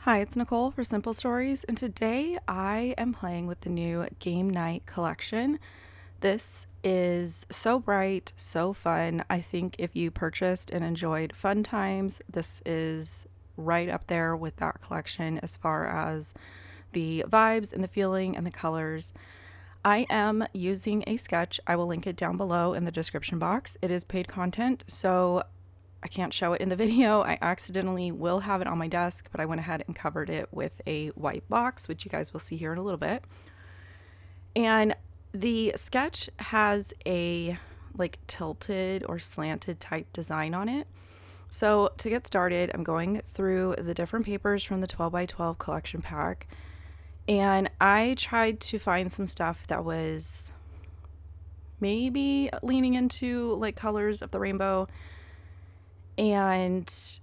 Hi, it's Nicole for Simple Stories, and today I am playing with the new Game Night collection. This is so bright, so fun. I think if you purchased and enjoyed fun times, this is right up there with that collection as far as the vibes and the feeling and the colors. I am using a sketch. I will link it down below in the description box. It is paid content, so I can't show it in the video. I accidentally will have it on my desk, but I went ahead and covered it with a white box, which you guys will see here in a little bit. And the sketch has a like tilted or slanted type design on it. So to get started, I'm going through the different papers from the 12 by 12 collection pack. And I tried to find some stuff that was maybe leaning into like colors of the rainbow, and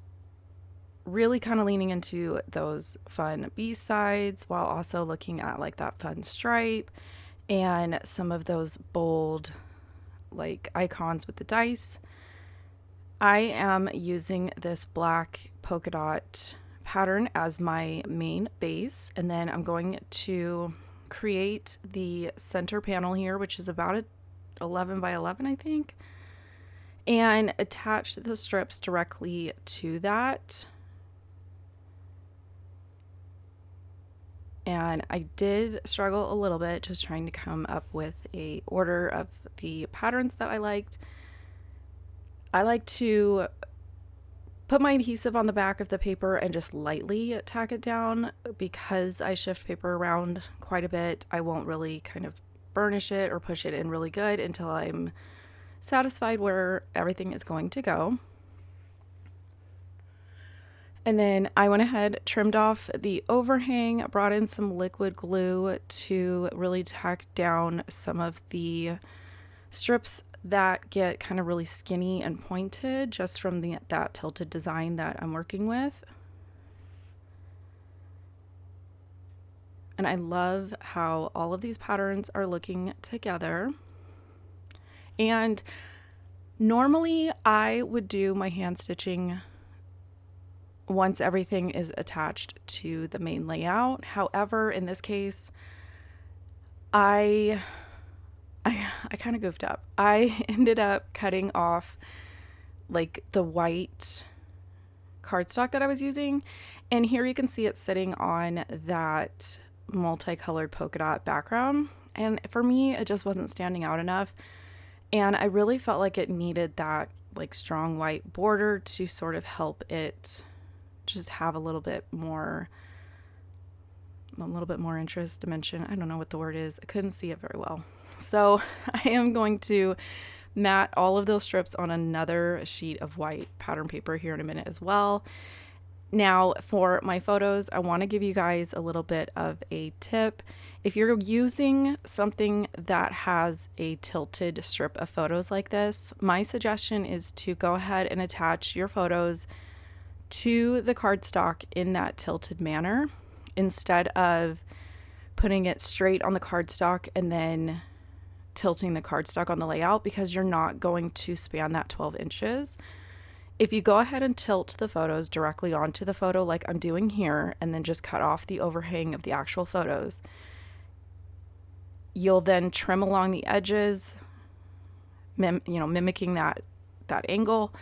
really kind of leaning into those fun B-sides while also looking at like that fun stripe and some of those bold like icons with the dice. I am using this black polka dot pattern as my main base, and then I'm going to create the center panel here, which is about 11 by 11, I think, and attach the strips directly to that. And I did struggle a little bit just trying to come up with a order of the patterns that I liked. I like to put my adhesive on the back of the paper and just lightly tack it down. Because I shift paper around quite a bit, I won't really kind of burnish it or push it in really good until I'm satisfied where everything is going to go. And then I went ahead, trimmed off the overhang, brought in some liquid glue to really tack down some of the strips that get kind of really skinny and pointed just from that tilted design that I'm working with. And I love how all of these patterns are looking together. And normally I would do my hand stitching once everything is attached to the main layout. However, in this case, I kind of goofed up. I ended up cutting off like the white cardstock that I was using, and here you can see it sitting on that multicolored polka dot background, and for me it just wasn't standing out enough. And I really felt like it needed that like strong white border to sort of help it just have a little bit more interest, dimension. I don't know what the word is. I couldn't see it very well. So I am going to mat all of those strips on another sheet of white pattern paper here in a minute as well. Now for my photos, I want to give you guys a little bit of a tip. If you're using something that has a tilted strip of photos like this, my suggestion is to go ahead and attach your photos to the cardstock in that tilted manner instead of putting it straight on the cardstock and then tilting the cardstock on the layout, because you're not going to span that 12 inches. If you go ahead and tilt the photos directly onto the photo like I'm doing here, and then just cut off the overhang of the actual photos, you'll then trim along the edges, mimicking that angle,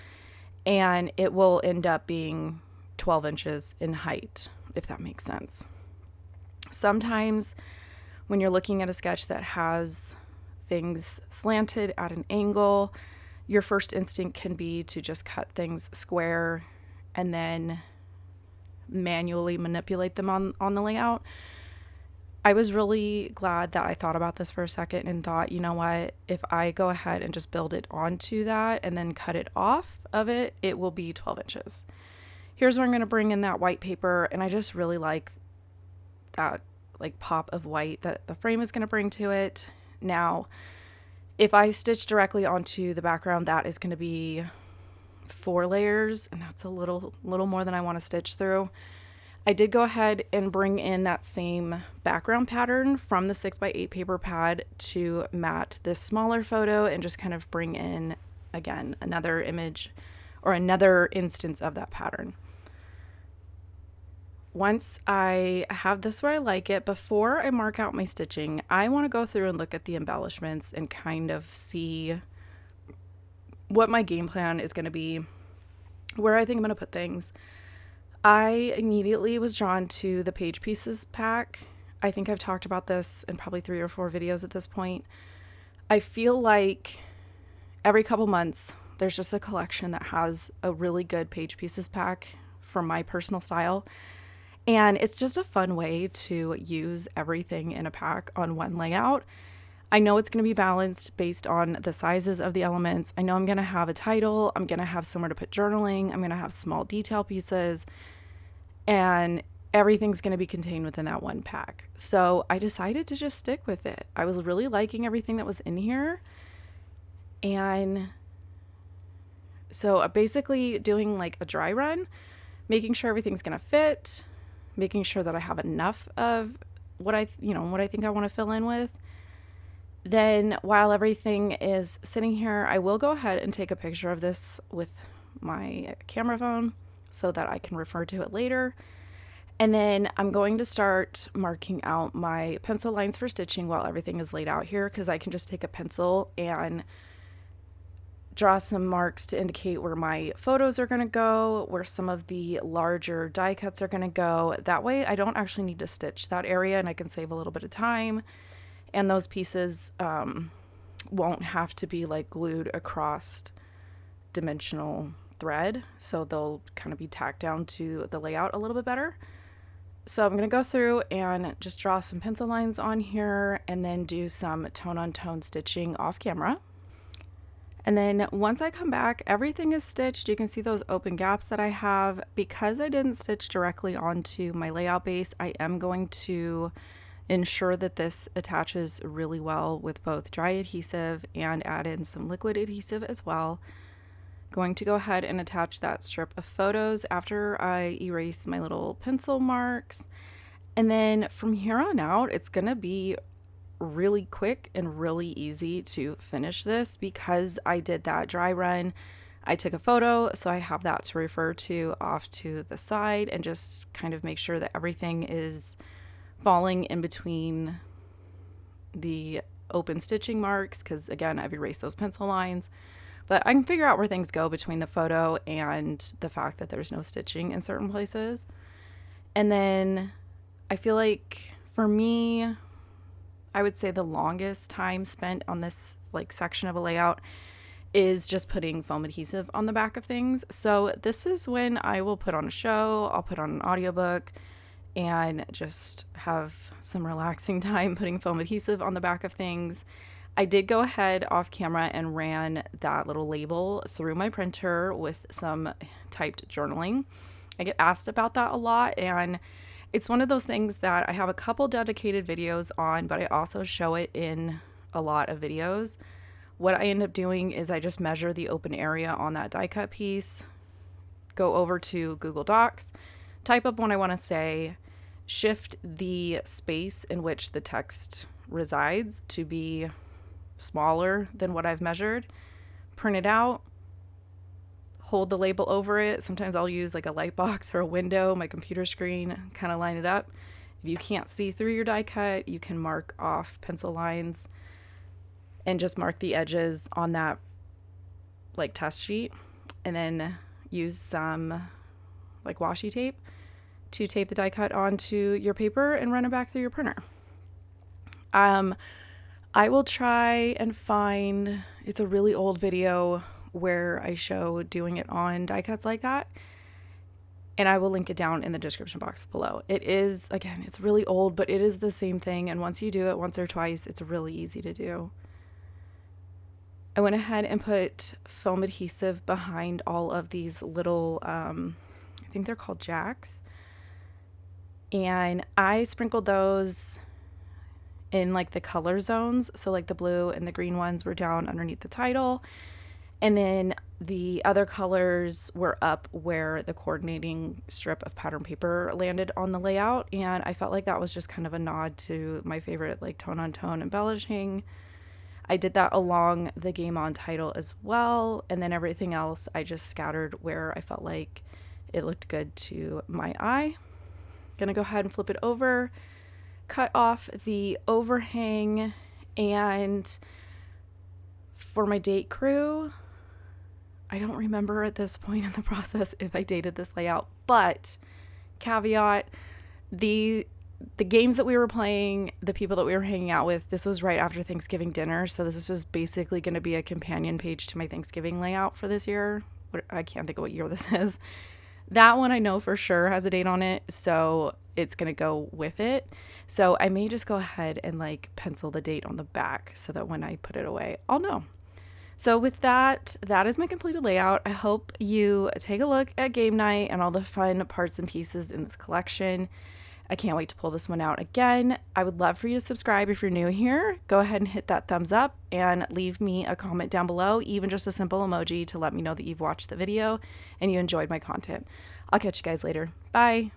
and it will end up being 12 inches in height, if that makes sense. Sometimes when you're looking at a sketch that has things slanted at an angle, your first instinct can be to just cut things square and then manually manipulate them on the layout. I was really glad that I thought about this for a second and thought, you know what, if I go ahead and just build it onto that and then cut it off of it, it will be 12 inches. Here's where I'm going to bring in that white paper, and I just really like that like pop of white that the frame is going to bring to it. Now, if I stitch directly onto the background, that is going to be 4 layers, and that's a little more than I want to stitch through. I did go ahead and bring in that same background pattern from the 6x8 paper pad to mat this smaller photo and just kind of bring in, again, another image or another instance of that pattern. once I have this where I like it, before I mark out my stitching, I want to go through and look at the embellishments and kind of see what my game plan is going to be, where I think I'm going to put things. I immediately was drawn to the page pieces pack. I think I've talked about this in probably 3 or 4 videos at this point. I feel like every couple months, there's just a collection that has a really good page pieces pack for my personal style. And it's just a fun way to use everything in a pack on one layout. I know it's going to be balanced based on the sizes of the elements. I know I'm going to have a title. I'm going to have somewhere to put journaling. I'm going to have small detail pieces. And everything's going to be contained within that one pack. So I decided to just stick with it. I was really liking everything that was in here. And so basically doing like a dry run, making sure everything's going to fit, making sure that I have enough of what I think I want to fill in with. Then while everything is sitting here, I will go ahead and take a picture of this with my camera phone so that I can refer to it later. And then I'm going to start marking out my pencil lines for stitching while everything is laid out here, because I can just take a pencil and draw some marks to indicate where my photos are going to go, where some of the larger die cuts are going to go. That way I don't actually need to stitch that area and I can save a little bit of time. And those pieces won't have to be like glued across dimensional thread. So they'll kind of be tacked down to the layout a little bit better. So I'm going to go through and just draw some pencil lines on here and then do some tone-on-tone stitching off camera. And then once I come back, everything is stitched. You can see those open gaps that I have. Because I didn't stitch directly onto my layout base, I am going to ensure that this attaches really well with both dry adhesive and add in some liquid adhesive as well. Going to go ahead and attach that strip of photos after I erase my little pencil marks. And then from here on out, it's going to be really quick and really easy to finish this because I did that dry run. I took a photo, so I have that to refer to off to the side and just kind of make sure that everything is falling in between the open stitching marks, because again, I've erased those pencil lines. But I can figure out where things go between the photo and the fact that there's no stitching in certain places. And then I feel like for me, I would say the longest time spent on this like section of a layout is just putting foam adhesive on the back of things. So this is when I will put on a show, I'll put on an audiobook and just have some relaxing time putting foam adhesive on the back of things. I did go ahead off camera and ran that little label through my printer with some typed journaling. I get asked about that a lot, and it's one of those things that I have a couple dedicated videos on, but I also show it in a lot of videos. What I end up doing is I just measure the open area on that die cut piece, go over to Google Docs, type up what I want to say, shift the space in which the text resides to be smaller than what I've measured, print it out, hold the label over it. Sometimes I'll use like a light box or a window, my computer screen, kind of line it up. If you can't see through your die cut, you can mark off pencil lines and just mark the edges on that like test sheet, and then use some like washi tape to tape the die cut onto your paper and run it back through your printer. I will try and find, it's a really old video where I show doing it on die cuts like that, and I will link it down in the description box below. It is, again, it's really old, but it is the same thing, and once you do it once or twice, it's really easy to do. I went ahead and put foam adhesive behind all of these little, I think they're called jacks, and I sprinkled those in like the color zones. So like the blue and the green ones were down underneath the title, and then the other colors were up where the coordinating strip of pattern paper landed on the layout. And I felt like that was just kind of a nod to my favorite like tone on tone embellishing. I did that along the Game On title as well, and then everything else I just scattered where I felt like it looked good to my eye. Gonna go ahead and flip it over, cut off the overhang, and for my date crew, I don't remember at this point in the process if I dated this layout, but caveat, the games that we were playing, the people that we were hanging out with, this was right after Thanksgiving dinner, so this is basically going to be a companion page to my Thanksgiving layout for this year. I can't think of what year this is. That one I know for sure has a date on it, so it's going to go with it. So I may just go ahead and like pencil the date on the back so that when I put it away, I'll know. So with that is my completed layout. I hope you take a look at game night and all the fun parts and pieces in this collection. I can't wait to pull this one out again. I would love for you to subscribe if you're new here. Go ahead and hit that thumbs up and leave me a comment down below, even just a simple emoji to let me know that you've watched the video and you enjoyed my content. I'll catch you guys later. Bye.